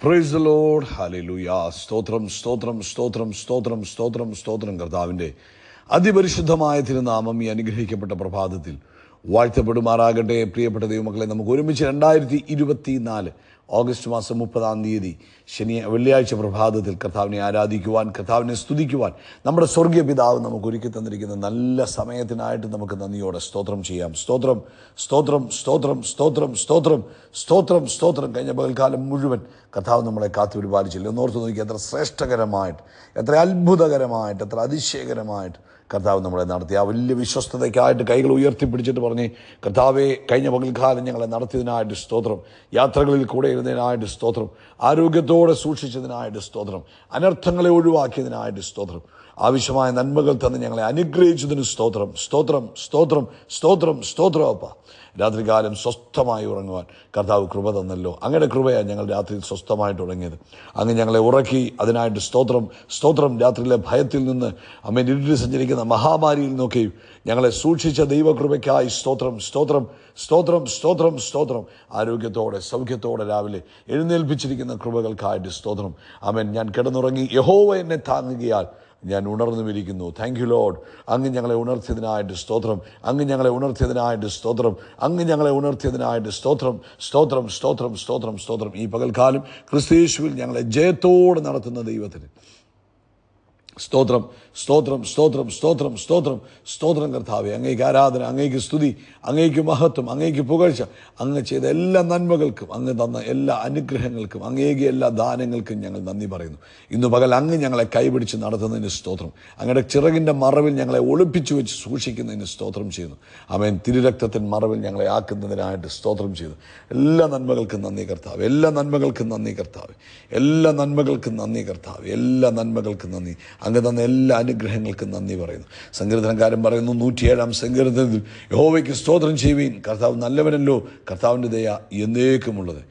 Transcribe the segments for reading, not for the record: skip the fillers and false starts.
Praise the Lord. Hallelujah. സ്തോത്രം സ്തോത്രം സ്തോത്രം സ്തോത്രം സ്തോത്രം സ്തോത്രം. കർത്താവിൻ്റെ അതിപരിശുദ്ധമായ തിരുനാമം ഈ അനുഗ്രഹിക്കപ്പെട്ട പ്രഭാതത്തിൽ വാഴ്ത്തപ്പെടുമാറാകട്ടെ. പ്രിയപ്പെട്ട ദൈവമക്കളെ, നമുക്ക് ഒരുമിച്ച് 2024 ഓഗസ്റ്റ് മാസം 30 വെള്ളിയാഴ്ച പ്രഭാതത്തിൽ കർത്താവിനെ ആരാധിക്കുവാൻ, കർത്താവിനെ സ്തുതിക്കുവാൻ നമ്മുടെ സ്വർഗീയ പിതാവ് നമുക്ക് ഒരുക്കി തന്നിരിക്കുന്ന നല്ല സമയത്തിനായിട്ട് നമുക്ക് നന്ദിയോടെ സ്തോത്രം ചെയ്യാം. സ്തോത്രം സ്തോത്രം സ്തോത്രം സ്തോത്രം സ്തോത്രം സ്തോത്രം സ്തോത്രം. കഴിഞ്ഞ പകൽക്കാലം മുഴുവൻ കർത്താവ് നമ്മളെ കാത്തുപരിപാലിച്ചില്ല. ഒന്നോർത്ത് നോക്കി, എത്ര ശ്രേഷ്ഠകരമായിട്ട്, എത്ര അത്ഭുതകരമായിട്ട്, എത്ര അതിശയകരമായിട്ട് കർത്താവ് നമ്മളെ നടത്തി. ആ വലിയ വിശ്വസ്തതയ്ക്കായിട്ട് കൈകൾ ഉയർത്തിപ്പിടിച്ചിട്ട് പറഞ്ഞ്, കർത്താവെ, കഴിഞ്ഞ പകൽക്കാലം ഞങ്ങളെ നടത്തിയതിനായിട്ട് സ്തോത്രം, യാത്രകളിൽ കൂടെ ഇരുന്നതിനായിട്ട് സ്തോത്രം, ആരോഗ്യത്തോടെ സൂക്ഷിച്ചതിനായിട്ട് സ്തോത്രം, അനർത്ഥങ്ങളെ ഒഴിവാക്കിയതിനായിട്ട് സ്തോത്രം, ആവശ്യമായ നന്മകൾ തന്ന് ഞങ്ങളെ അനുഗ്രഹിച്ചതിന് സ്തോത്രം സ്തോത്രം സ്തോത്രം സ്തോത്രം സ്തോത്രം. അപ്പ രാത്രികാലം സ്വസ്ഥമായി ഉറങ്ങുവാൻ കർത്താവ് കൃപ തന്നല്ലോ. അങ്ങയുടെ കൃപയാണ് ഞങ്ങൾ രാത്രിയിൽ സ്വസ്ഥമായിട്ട് ഉറങ്ങിയത്. അങ്ങ് ഞങ്ങളെ ഉറക്കി, അതിനായിട്ട് സ്തോത്രം സ്തോത്രം. രാത്രിയിലെ ഭയത്തിൽ നിന്ന്, അമ്മ ഇരുട്ടിൽ സഞ്ചരിക്കുന്ന മഹാമാരിയിൽ നിന്നൊക്കെയും ഞങ്ങളെ സൂക്ഷിച്ച ദൈവകൃപയ്ക്കായി സ്തോത്രം സ്തോത്രം സ്തോത്രം സ്തോത്രം സ്തോത്രം. ആരോഗ്യത്തോടെ സൗഖ്യത്തോടെ രാവിലെ എഴുന്നേൽപ്പിച്ചിരിക്കുന്ന കൃപകൾക്കായിട്ട് സ്തോത്രം. ആമേൻ. ഞാൻ കിടന്നുറങ്ങി, യഹോവ എന്നെ താങ്ങുകയാൽ ഞാൻ ഉണർന്നുമിരിക്കുന്നു. Thank you Lord. അങ്ങ് ഞങ്ങളെ ഉണർത്തിയതിനായിട്ട് സ്തോത്രം, അങ്ങ് ഞങ്ങളെ ഉണർത്തിയതിനായിട്ട് സ്തോത്രം, അങ്ങ് ഞങ്ങളെ ഉണർത്തിയതിനായിട്ട് സ്തോത്രം സ്തോത്രം സ്തോത്രം സ്തോത്രം സ്തോത്രം. ഈ പകൽക്കാലം ക്രിസ്തുയേശുവിൽ ഞങ്ങളെ ജയത്തോടെ നടത്തുന്ന ദൈവത്തിന് സ്തോത്രം സ്തോത്രം സ്തോത്രം സ്തോത്രം സ്തോത്രം സ്തോത്രം. കർത്താവെ, അങ്ങേക്ക് ആരാധന, അങ്ങേക്ക് സ്തുതി, അങ്ങേക്ക് മഹത്വം, അങ്ങേക്ക് പുകഴ്ച. അങ്ങ് ചെയ്ത എല്ലാ നന്മകൾക്കും, അങ്ങ് തന്ന എല്ലാ അനുഗ്രഹങ്ങൾക്കും, അങ്ങേക്ക് എല്ലാ ദാനങ്ങൾക്കും ഞങ്ങൾ നന്ദി പറയുന്നു. ഇന്ന് പകൽ അങ്ങ് ഞങ്ങളെ കൈപിടിച്ച് നടത്തുന്നതിന് സ്തോത്രം. അങ്ങയുടെ ചിറകിൻ്റെ മറവിൽ ഞങ്ങളെ ഒളിപ്പിച്ചു വെച്ച് സൂക്ഷിക്കുന്നതിന് സ്തോത്രം ചെയ്യുന്നു. ആമേൻ. തിരുരക്തത്തിൻ മറവിൽ ഞങ്ങളെ ആക്കുന്നതിനായിട്ട് സ്തോത്രം ചെയ്തു. എല്ലാ നന്മകൾക്കും നന്ദി കർത്താവ്, എല്ലാ നന്മകൾക്കും നന്ദി കർത്താവ്, എല്ലാ നന്മകൾക്കും നന്ദി കർത്താവ്, എല്ലാ നന്മകൾക്കും നന്ദി. അങ്ങ് തന്ന എല്ലാ അനുഗ്രഹങ്ങൾക്കും നന്ദി പറയുന്നു. സങ്കീർത്തനക്കാരൻ പറയുന്നു, 107-ാം സങ്കീർത്തനത്തിൽ, യഹോവയ്ക്ക് സ്തോത്രം ചെയ്യുവീൻ, കർത്താവ് നല്ലവനല്ലോ, കർത്താവിൻ്റെ ദയ എന്നേക്കുമുള്ളത്.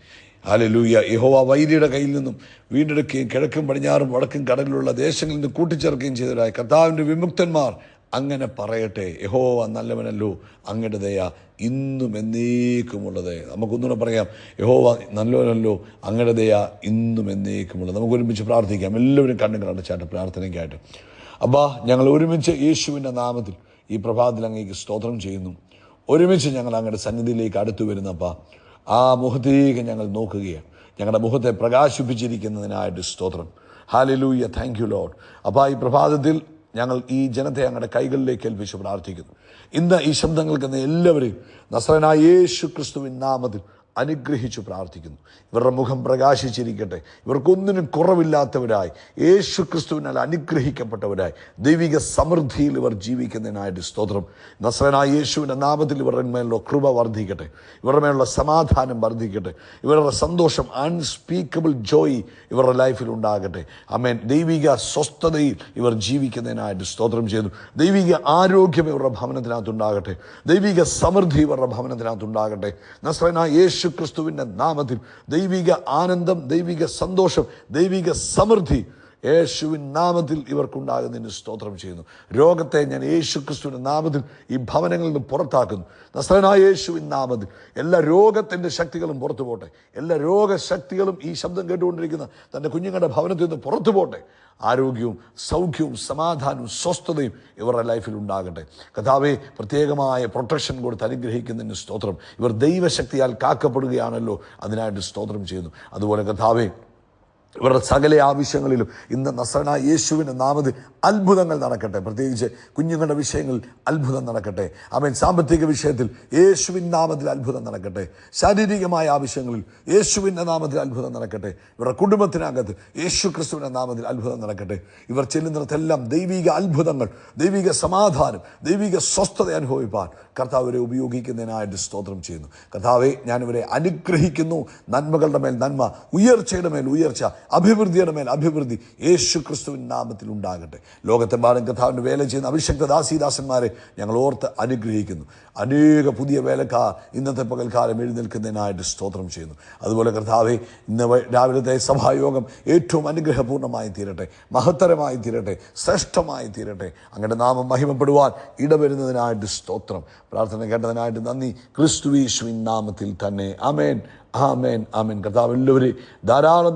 ഹല്ലേലൂയ. യഹോവ വൈരിയുടെ കയ്യിൽ നിന്നും വീണ്ടെടുക്കുകയും കിഴക്കും പടിഞ്ഞാറും വടക്കും കടലിലുള്ള ദേശങ്ങളിൽ നിന്ന് കൂട്ടിച്ചേർക്കുകയും ചെയ്തവരായ കർത്താവിൻ്റെ വിമുക്തന്മാർ അങ്ങനെ പറയട്ടെ, യഹോവ നല്ലവനല്ലോ, അങ്ങയുടെ ദയ ഇന്നും എന്നേക്കുമുള്ളത്. നമുക്കൊന്നുകൂടെ പറയാം, യഹോവ നല്ലവനല്ലോ, അങ്ങയുടെ ദയ ഇന്നും എന്നേക്കുമുള്ളത്. നമുക്ക് ഒരുമിച്ച് പ്രാർത്ഥിക്കാം. എല്ലാവരും കണ്ണുകൾ അടച്ചാട്ട് പ്രാർത്ഥനയ്ക്കായിട്ട്. അബ്ബാ, ഞങ്ങൾ ഒരുമിച്ച് യേശുവിൻ്റെ നാമത്തിൽ ഈ പ്രഭാതത്തിൽ അങ്ങേക്ക് സ്തോത്രം ചെയ്യുന്നു. ഒരുമിച്ച് ഞങ്ങൾ അങ്ങയുടെ സന്നിധിയിലേക്ക് അടുത്തു വരുന്നപ്പാ, ആ മുഖത്തേക്ക് ഞങ്ങൾ നോക്കുകയാണ്. ഞങ്ങളുടെ മുഖത്തെ പ്രകാശിപ്പിച്ചിരിക്കുന്നതിനായിട്ട് സ്തോത്രം. ഹല്ലേലൂയ. Thank you Lord. അപ്പോൾ ഈ പ്രഭാതത്തിൽ ഞങ്ങൾ ഈ ജനത്തെ അങ്ങയുടെ കൈകളിലേക്ക് ഏൽപ്പിച്ച് പ്രാർത്ഥിക്കുന്നു. ഇന്ന് ഈ ശബ്ദങ്ങൾ കേൾക്കുന്ന എല്ലാവരെയും നസ്രയനായ യേശു ക്രിസ്തുവിൻ നാമത്തിൽ അനുഗ്രഹിച്ചു പ്രാർത്ഥിക്കുന്നു. ഇവരുടെ മുഖം പ്രകാശിച്ചിരിക്കട്ടെ. ഇവർക്കൊന്നിനും കുറവില്ലാത്തവരായി, യേശു ക്രിസ്തുവിനാൽ അനുഗ്രഹിക്കപ്പെട്ടവരായി, ദൈവിക സമൃദ്ധിയിൽ ഇവർ ജീവിക്കുന്നതിനായിട്ട് സ്തോത്രം. നസ്രയനായ യേശുവിൻ്റെ നാമത്തിൽ ഇവരുടെ മേലുള്ള കൃപ വർദ്ധിക്കട്ടെ, ഇവരുടെ മേലുള്ള സമാധാനം വർദ്ധിക്കട്ടെ, ഇവരുടെ സന്തോഷം, അൺസ്പീക്കബിൾ ജോയ് ഇവരുടെ ലൈഫിൽ ഉണ്ടാകട്ടെ. ആമേൻ. ദൈവിക സ്വസ്ഥതയിൽ ഇവർ ജീവിക്കുന്നതിനായിട്ട് സ്തോത്രം ചെയ്യുന്നു. ദൈവിക ആരോഗ്യം ഇവരുടെ ഭവനത്തിനകത്തുണ്ടാകട്ടെ, ദൈവിക സമൃദ്ധി ഇവരുടെ ഭവനത്തിനകത്തുണ്ടാകട്ടെ. നസ്രയനായ യേശു ക്രിസ്തുവിൻ്റെ നാമത്തിൽ ദൈവിക ആനന്ദം, ദൈവിക സന്തോഷം, ദൈവിക സമൃദ്ധി യേശുവിൻ നാമത്തിൽ ഇവർക്കുണ്ടാകുന്നതിന് സ്തോത്രം ചെയ്യുന്നു. രോഗത്തെ ഞാൻ യേശു ക്രിസ്തുവിൻ്റെ നാമത്തിൽ ഈ ഭവനങ്ങളിൽ നിന്ന് പുറത്താക്കുന്നു. നസ്രയനായ യേശുവിൻ നാമത്തിൽ എല്ലാ രോഗത്തിൻ്റെ ശക്തികളും പുറത്തു പോട്ടെ. എല്ലാ രോഗശക്തികളും ഈ ശബ്ദം കേട്ടുകൊണ്ടിരിക്കുന്ന തൻ്റെ കുഞ്ഞുങ്ങളുടെ ഭവനത്തിൽ നിന്ന് പുറത്തു പോട്ടെ. ആരോഗ്യവും സൗഖ്യവും സമാധാനവും സ്വസ്ഥതയും ഇവരുടെ ലൈഫിൽ ഉണ്ടാകട്ടെ. കർത്താവേ, പ്രത്യേകമായ പ്രൊട്ടക്ഷൻ കൊടുത്ത് അനുഗ്രഹിക്കുന്നതിന് സ്തോത്രം. ഇവർ ദൈവശക്തിയാൽ കാക്കപ്പെടുകയാണല്ലോ, അതിനായിട്ട് സ്തോത്രം ചെയ്യുന്നു. അതുപോലെ കർത്താവേ, ഇവരുടെ സകല ആവശ്യങ്ങളിലും ഇന്ന് നസ്രയനായ യേശുവിൻ്റെ നാമത്തിൽ അത്ഭുതങ്ങൾ നടക്കട്ടെ. പ്രത്യേകിച്ച് കുഞ്ഞുങ്ങളുടെ വിഷയങ്ങളിൽ അത്ഭുതം നടക്കട്ടെ. ആമേൻ. സാമ്പത്തിക വിഷയത്തിൽ യേശുവിൻ നാമത്തിൽ അത്ഭുതം നടക്കട്ടെ. ശാരീരികമായ ആവശ്യങ്ങളിൽ യേശുവിൻ്റെ നാമത്തിൽ അത്ഭുതം നടക്കട്ടെ. ഇവരുടെ കുടുംബത്തിനകത്ത് യേശു ക്രിസ്തുവിൻ്റെ നാമത്തിൽ അത്ഭുതം നടക്കട്ടെ. ഇവർ ചെല്ലുന്നിടത്തെല്ലാം ദൈവിക അത്ഭുതങ്ങൾ, ദൈവിക സമാധാനം, ദൈവിക സ്വസ്ഥത അനുഭവിപ്പാൻ കർത്താവരെ ഉപയോഗിക്കുന്നതിനായിട്ട് സ്തോത്രം ചെയ്യുന്നു. കർത്താവെ, ഞാനിവരെ അനുഗ്രഹിക്കുന്നു. നന്മകളുടെ മേൽ നന്മ, ഉയർച്ചയുടെ മേൽ ഉയർച്ച, അഭിവൃദ്ധിയുടെ മേൽ അഭിവൃദ്ധി യേശു ക്രിസ്തുവിൻ നാമത്തിൽ ഉണ്ടാകട്ടെ. ലോകത്തെമ്പാടും കർത്താവിൻ്റെ വേല ചെയ്യുന്ന അഭിഷക്ത ദാസീദാസന്മാരെ ഞങ്ങൾ ഓർത്ത് അനുഗ്രഹിക്കുന്നു. അനേക പുതിയ വേലക്കാർ ഇന്നത്തെ പകൽക്കാലം എഴുന്നേൽക്കുന്നതിനായിട്ട് സ്തോത്രം ചെയ്യുന്നു. അതുപോലെ കർത്താവെ, ഇന്ന് രാവിലത്തെ സഭായോഗം ഏറ്റവും അനുഗ്രഹപൂർണ്ണമായി തീരട്ടെ, മഹത്തരമായി തീരട്ടെ, ശ്രേഷ്ഠമായി തീരട്ടെ. അങ്ങയുടെ നാമം മഹിമപ്പെടുവാൻ ഇടവരുന്നതിനായിട്ട് സ്തോത്രം. പ്രാർത്ഥന കേട്ടതിനായിട്ട് നന്ദി. ക്രിസ്തു യേശുവിൻ നാമത്തിൽ തന്നെ. ആമേൻ, ആമേൻ, ആമേൻ. കർത്താവ് എല്ലാവരെയും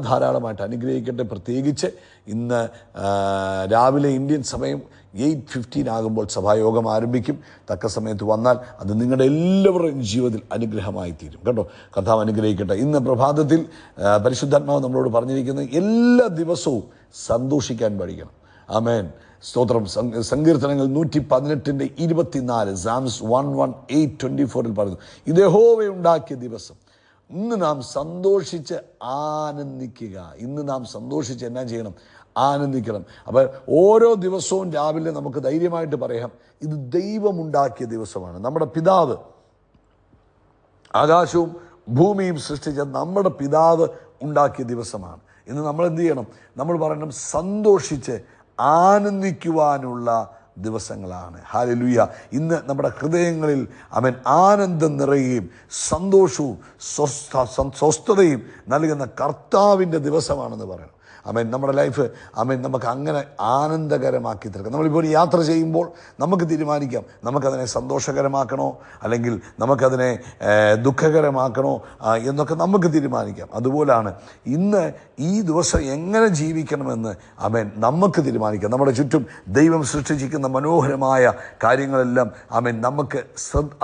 ധാരാളമായിട്ട് അനുഗ്രഹിക്കട്ടെ. പ്രത്യേകിച്ച് ഇന്ന് രാവിലെ ഇന്ത്യൻ സമയം 8:15 ആകുമ്പോൾ സഭായോഗം ആരംഭിക്കും. തക്ക സമയത്ത് വന്നാൽ അത് നിങ്ങളുടെ എല്ലാവരുടെയും ജീവിതത്തിൽ അനുഗ്രഹമായി തീരും കേട്ടോ. കർത്താവ് അനുഗ്രഹിക്കട്ടെ. ഇന്ന് പ്രഭാതത്തിൽ പരിശുദ്ധാത്മാവ് നമ്മളോട് പറഞ്ഞിരിക്കുന്നത് എല്ലാ ദിവസവും സന്തോഷിക്കാൻ പഠിക്കണം. ആമേൻ, സ്തോത്രം. സങ്കീർത്തനങ്ങൾ 118:24 Psalms 118:24 പറയുന്നു, ഇത് യഹോവയുണ്ടാക്കിയ ദിവസം, ഇന്ന് നാം സന്തോഷിച്ച് ആനന്ദിക്കുക. ഇന്ന് നാം സന്തോഷിച്ച് എന്നാ ചെയ്യണം? ആനന്ദിക്കണം. അപ്പോൾ ഓരോ ദിവസവും രാവിലെ നമുക്ക് ധൈര്യമായിട്ട് പറയാം, ഇത് ദൈവമുണ്ടാക്കിയ ദിവസമാണ്. നമ്മുടെ പിതാവ്, ആകാശവും ഭൂമിയും സൃഷ്ടിച്ച നമ്മുടെ പിതാവ് ഉണ്ടാക്കിയ ദിവസമാണ്. ഇന്ന് നമ്മൾ എന്ത് ചെയ്യണം? നമ്മൾ പറയണം, സന്തോഷിച്ച് ആനന്ദിക്കുവാനുള്ള ദിവസങ്ങളാണ്. ഹല്ലേലൂയ. ഇന്ന് നമ്മുടെ ഹൃദയങ്ങളിൽ ആമേൻ ആനന്ദം നിറയുകയും സന്തോഷവും സ്വസ്ഥതയും നൽകുന്ന കർത്താവിൻ്റെ ദിവസമാണെന്ന് പറയണം. ആമേൻ. നമ്മുടെ ലൈഫ് ആമേൻ നമുക്ക് അങ്ങനെ ആനന്ദകരമാക്കി തീർക്കാം. നമ്മളിപ്പോൾ ഒരു യാത്ര ചെയ്യുമ്പോൾ നമുക്ക് തീരുമാനിക്കാം, നമുക്കതിനെ സന്തോഷകരമാക്കണോ അല്ലെങ്കിൽ നമുക്കതിനെ ദുഃഖകരമാക്കണോ എന്നൊക്കെ നമുക്ക് തീരുമാനിക്കാം. അതുപോലാണ് ഇന്ന് ഈ ദിവസം എങ്ങനെ ജീവിക്കണമെന്ന് ആമേൻ നമുക്ക് തീരുമാനിക്കാം. നമ്മുടെ ചുറ്റും ദൈവം സൃഷ്ടിച്ചിരിക്കുന്ന മനോഹരമായ കാര്യങ്ങളെല്ലാം ആമേൻ നമുക്ക്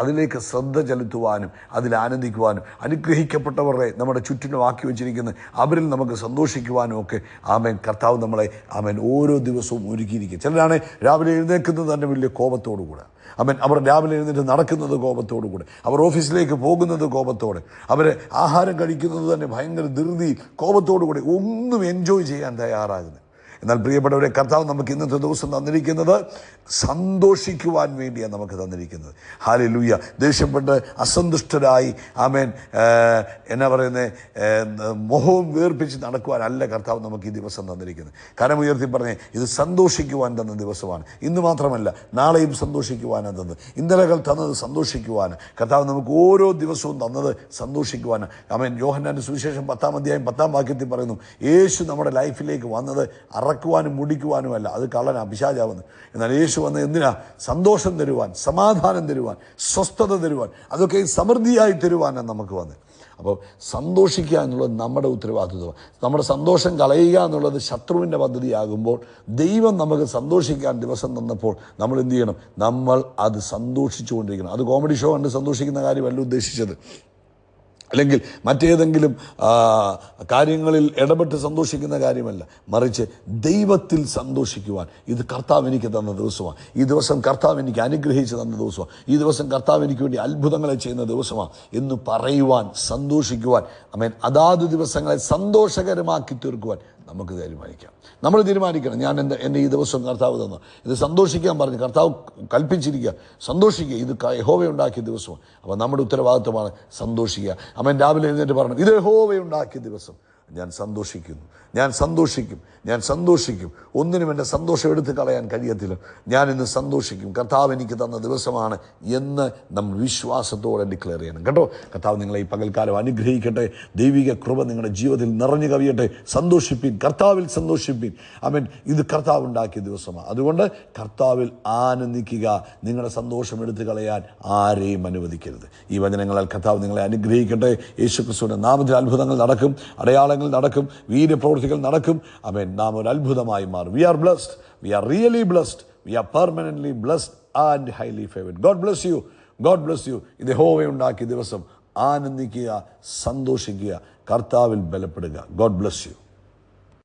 അതിലേക്ക് ശ്രദ്ധ ചെലുത്തുവാനും അതിൽ ആനന്ദിക്കുവാനും അനുഗ്രഹിക്കപ്പെട്ടവരെ നമ്മുടെ ചുറ്റിനും ആക്കി വെച്ചിരിക്കുന്ന അവരിൽ നമുക്ക് സന്തോഷിക്കുവാനും ഒക്കെ ആമേൻ കർത്താവ് നമ്മളെ ആമേൻ ഓരോ ദിവസവും ഒരുക്കിയിരിക്കുക. ചിലരാണ് രാവിലെ എഴുന്നേൽക്കുന്നത് തന്നെ വലിയ കോപത്തോടു കൂടെ. ആമേൻ, അവർ രാവിലെ എഴുന്നേറ്റ് നടക്കുന്നത് കോപത്തോടു കൂടെ, അവർ ഓഫീസിലേക്ക് പോകുന്നത് കോപത്തോടെ, അവർ ആഹാരം കഴിക്കുന്നത് തന്നെ ഭയങ്കര ധൃതി കോപത്തോടു കൂടെ, ഒന്നും എൻജോയ് ചെയ്യാൻ തയ്യാറാകുന്നത്. എന്നാൽ പ്രിയപ്പെട്ടവരെ, കർത്താവ് നമുക്ക് ഇന്നത്തെ ദിവസം തന്നിരിക്കുന്നത് സന്തോഷിക്കുവാൻ വേണ്ടിയാണ് നമുക്ക് തന്നിരിക്കുന്നത്. ഹല്ലേലൂയ. ദേഷ്യപ്പെട്ട് അസന്തുഷ്ടരായി ആമേൻ എന്നാ പറയുന്നത് മോഹവും വേർപ്പിച്ച് നടക്കുവാനല്ല കർത്താവ് നമുക്ക് ഈ ദിവസം തന്നിരിക്കുന്നത്. കരമുയർത്തി പറഞ്ഞേ, ഇത് സന്തോഷിക്കുവാൻ തന്ന ദിവസമാണ്. ഇന്ന് മാത്രമല്ല, നാളെയും സന്തോഷിക്കുവാനാണ് തന്നത്. ഇന്നലകൾ തന്നത് സന്തോഷിക്കുവാൻ. കർത്താവ് നമുക്ക് ഓരോ ദിവസവും തന്നത് സന്തോഷിക്കുവാൻ. ആമേൻ. യോഹന്നാന്റെ സുവിശേഷം 10-10 പറയുന്നു, യേശു നമ്മുടെ ലൈഫിലേക്ക് വന്നത് അറക്കുവാനും മുടിക്കുവാനും അല്ല, അത് കള്ളനാ, പിശാചാവുന്നു. എന്നാൽ യേശു വന്ന് എന്തിനാ? സന്തോഷം തരുവാൻ, സമാധാനം തരുവാൻ, സ്വസ്ഥത തരുവാൻ, അതൊക്കെ സമൃദ്ധിയായി തരുവാനാണ് നമുക്ക് വന്നത്. അപ്പോൾ സന്തോഷിക്കുക എന്നുള്ളത് നമ്മുടെ ഉത്തരവാദിത്വമാണ്. നമ്മുടെ സന്തോഷം കളയുക എന്നുള്ളത് ശത്രുവിൻ്റെ പദ്ധതിയാകുമ്പോൾ ദൈവം നമുക്ക് സന്തോഷിക്കാൻ ദിവസം തന്നപ്പോൾ നമ്മൾ എന്ത് ചെയ്യണം? നമ്മൾ അത് സന്തോഷിച്ചു കൊണ്ടിരിക്കണം. അത് കോമഡി ഷോ കണ്ട് സന്തോഷിക്കുന്ന കാര്യമല്ല ഉദ്ദേശിച്ചത്, അല്ലെങ്കിൽ മറ്റേതെങ്കിലും കാര്യങ്ങളിൽ ഇടപെട്ട് സന്തോഷിക്കുന്ന കാര്യമല്ല, മറിച്ച് ദൈവത്തിൽ സന്തോഷിക്കുവാൻ. ഇത് കർത്താവ് എനിക്ക് തന്ന ദിവസമാണ്. ഈ ദിവസം കർത്താവ് എനിക്ക് അനുഗ്രഹിച്ച് തന്ന ദിവസമാണ്. ഈ ദിവസം കർത്താവ് എനിക്ക് വേണ്ടി അത്ഭുതങ്ങളെ ചെയ്യുന്ന ദിവസമാണ് എന്ന് പറയുവാൻ, സന്തോഷിക്കുവാൻ, ആമേൻ, അതാത് ദിവസങ്ങളെ സന്തോഷകരമാക്കി തീർക്കുവാൻ നമുക്ക് തീരുമാനിക്കാം. നമ്മൾ തീരുമാനിക്കണം, ഞാൻ എൻ്റെ ഈ ദിവസം കർത്താവ് തന്നു, ഇത് സന്തോഷിക്കാൻ പറഞ്ഞു കർത്താവ് കൽപ്പിച്ചിരിക്കുക, സന്തോഷിക്കുക, ഇത് യഹോവയുണ്ടാക്കിയ ദിവസമാണ്. അപ്പോൾ നമ്മുടെ ഉത്തരവാദിത്വമാണ് സന്തോഷിക്കുക. ആമേൻ. രാവിലെ എഴുന്നേറ്റ് പറഞ്ഞു, ഇത് യഹോവയുണ്ടാക്കിയ ദിവസം, ഞാൻ സന്തോഷിക്കുന്നു, ഞാൻ സന്തോഷിക്കും, ഞാൻ സന്തോഷിക്കും. ഒന്നിനും എൻ്റെ സന്തോഷം എടുത്ത് കളയാൻ കഴിയത്തില്ല. ഞാൻ ഇന്ന് സന്തോഷിക്കും, കർത്താവ് എനിക്ക് തന്ന ദിവസമാണ് എന്ന് നമ്മൾ വിശ്വാസത്തോടെ ഡിക്ലെയർ ചെയ്യണം കേട്ടോ. കർത്താവ് നിങ്ങളെ ഈ പകൽക്കാലം അനുഗ്രഹിക്കട്ടെ. ദൈവിക കൃപ നിങ്ങളുടെ ജീവിതത്തിൽ നിറഞ്ഞു കവിയട്ടെ. സന്തോഷിപ്പിൻ, കർത്താവിൽ സന്തോഷിപ്പിൻ. ആമേൻ. ഇത് കർത്താവ് ഉണ്ടാക്കിയ ദിവസമാണ്. അതുകൊണ്ട് കർത്താവിൽ ആനന്ദിക്കുക. നിങ്ങളുടെ സന്തോഷം എടുത്തു കളയാൻ ആരെയും അനുവദിക്കരുത്. ഈ വചനങ്ങളാൽ കർത്താവ് നിങ്ങളെ അനുഗ്രഹിക്കട്ടെ. യേശുക്രിസ്തുവിന്റെ നാമത്തിൽ അത്ഭുതങ്ങൾ നടക്കും, അടയാളങ്ങൾ നടക്കും, വീര്യപ്രവൃത്തികൾ നടക്കും. ആമേൻ. നാം ഒരു അത്ഭുതമായി മാറും. We are blessed. We are really blessed. We are permanently blessed and highly favored. God bless you. God bless you. ഇത് യഹോവയുണ്ടാക്കിയ ദിവസം. ആനന്ദിക്കുക, സന്തോഷിക്കുക, കർത്താവിൽ ബലപ്പെടുക. God bless you.